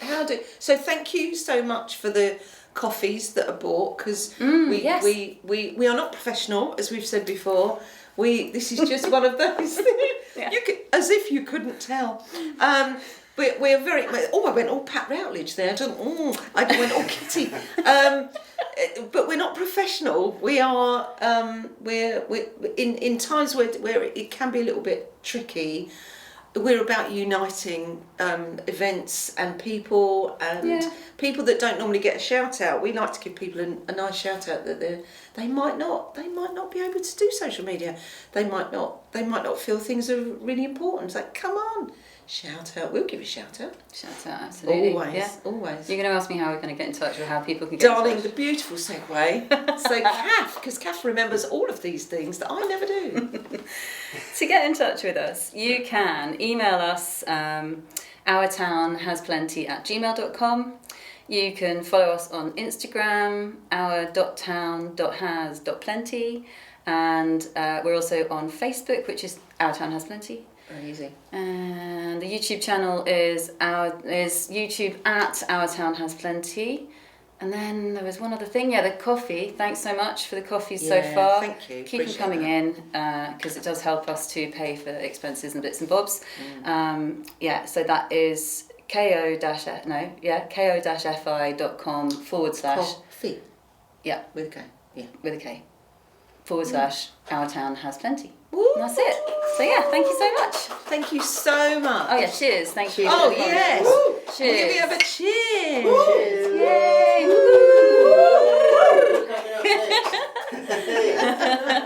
So thank you so much for the coffees that are bought because yes. we are not professional, as we've said before. This is just one of those things. Yeah. You could, as if you couldn't tell. We're very. I went all Pat Routledge there. I went all Kitty. But we're not professional. We are. We're in times where it can be a little bit tricky. We're about uniting events and people and people that don't normally get a shout out. We like to give people a nice shout out that they might not be able to do social media. They might not feel things are really important. It's like, come on, shout out. We'll give you a shout out. Shout out, absolutely. Always. You're going to ask me how we're going to get in touch or how people can get Darling, in touch. the beautiful segue. So because Kath remembers all of these things that I never do. To get in touch with us, you can email us ourtownhasplenty@gmail.com. You can follow us on Instagram, our.town.has.plenty, and we're also on Facebook, which is Our Town Has Plenty. Very easy. And the YouTube channel is YouTube at Our Town Has Plenty. And then there was one other thing, the coffee. Thanks so much for the coffees so far. Thank you. Keep them coming in because it does help us to pay for expenses and bits and bobs. So that is ko-fi.com/. Coffee. Yeah. With a K. Yeah. With a K. / Our Town Has Plenty. Woo. And that's it. So thank you so much. Thank you so much. Oh yeah, cheers. Thank you. Oh yes. Cheers. Can we have a cheers? Cheers. Yay. Coming up next.